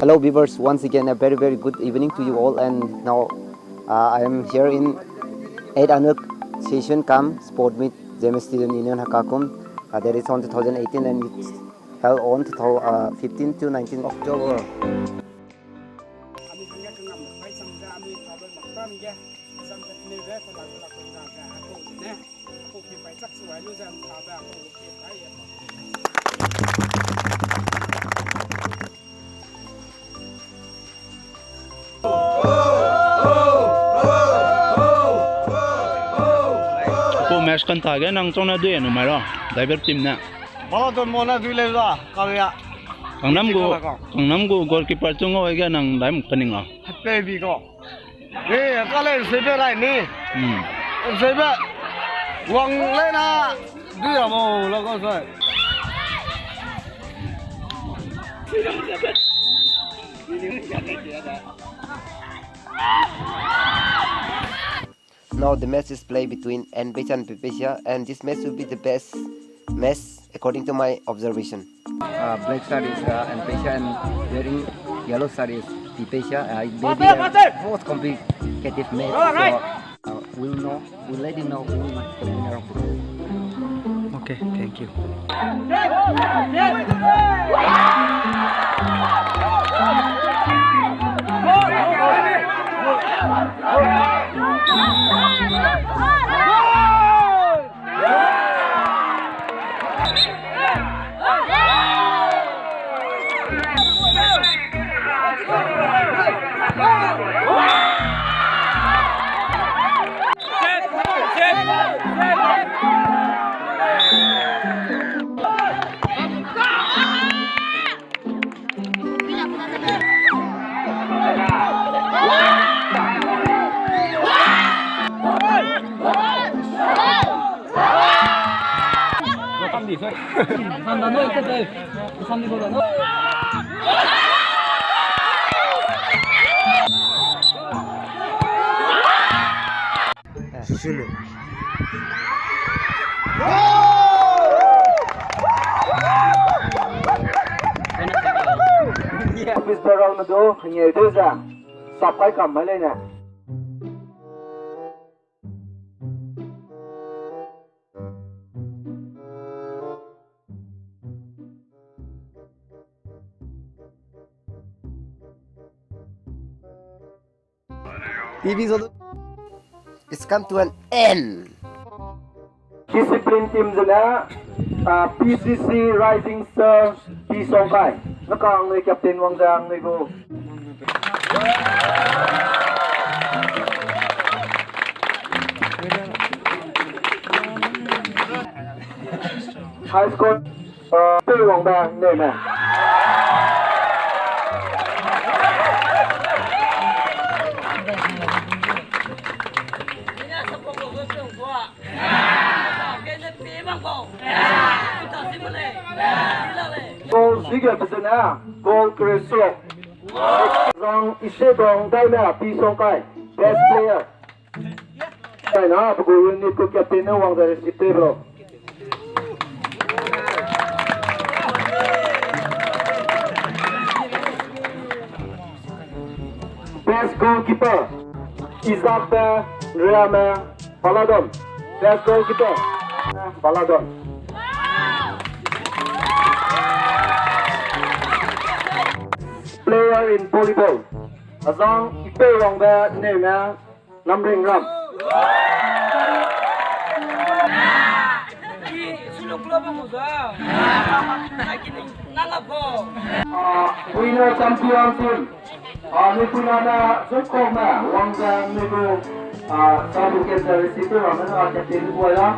Hello viewers, once again a very good evening to you all, and now I am here in 8 Anuk session Kam Sport Meet James Student Union Hakakum. That is on 2018 and it's held on 15 to 19 October. Match kan taga nang trong na dui anu maro diver team na bala don mona dui le ra kaya kangnam go goalkeeper chungo ega nang daim kaninga happe bi go kale sebe rai ni sebe wang le na dui amo lo ko sai Now the match is played between Peisia and Peisia, and this match will be the best match according to my observation. Black star is Peisia and wearing yellow star is Peisia. It may be a most complicated match, so we'll let you know who is the winner of the game. Okay, thank you. Mr. Ronaldo, nhiều thứ ra, sắp cái cầm máy lên nè. It's come to an end. Discipline team là PCC Rising Star P Songkai. Nó còn người captain Wang Giang người cô. High score P Wang Giang này nè. Goal sige pesena, goal Crescent. Rong Isedong Daina P Songkai, best player. Đây nó, bố unit của captain nó Wang Giang City bro. Best goalkeeper, Isabel Rama Baladon. Best goalkeeper, Baladon. Player in volleyball, Azang Ipe Wang Ba name namrengram. Winner champion team. Ni punana Songkai na Wang Giang ni ko sa buket sa receiver naman ang captain ko wala.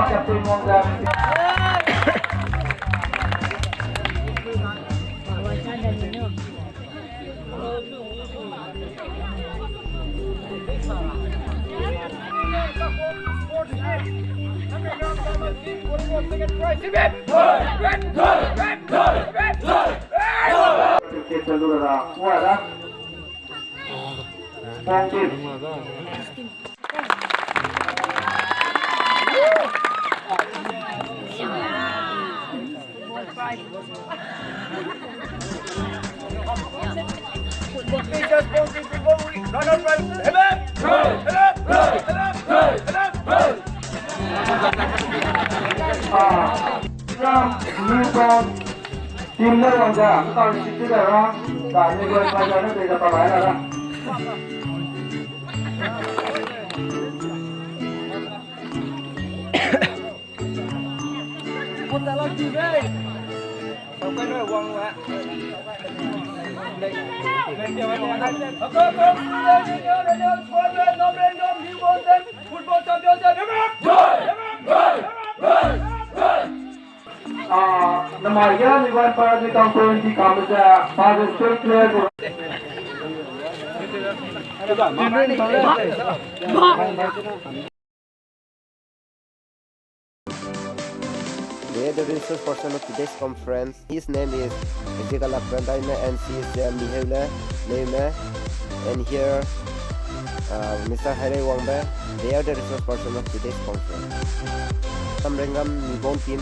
Captain Wang Giang. Kita dulu dah. Wah dah. Mungkin. Tim nơi hoàng gia, còn chỉ tức là đó, cả những người bây giờ nó bị là tao nói là đó. Một ta làm gì đây? Xong cái nơi hoàng ạ. Đây. Đây kia anh đây. Namanya Iwan para di kampung di Kamboja, pada state player. They are the resource person of today's conference. His name is Peisia and she is Mihela Leme. And here, Mr. Hare Wangbe. They are the resource person of today's conference. Namrengram Nibong team.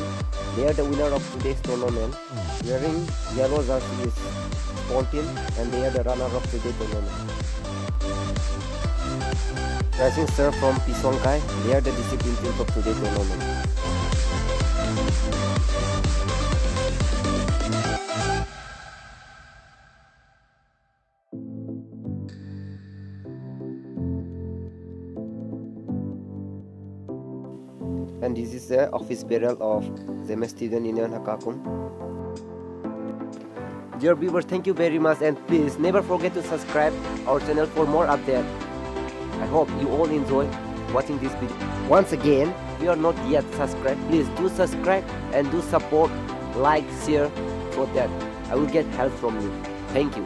They are the winner of today's tournament. Wearing yellow jersey is Spawn team, and they are the runner of today's tournament. Rising Star from Songkai. They are the discipline team of today's tournament. And this is the office burial of ZSU Student Union Hakakum. Dear viewers, thank you very much, and please never forget to subscribe our channel for more updates. I hope you all enjoy watching this video. Once again, if you are not yet subscribed, please do subscribe and do support, like, share, so that I will get help from you. Thank you.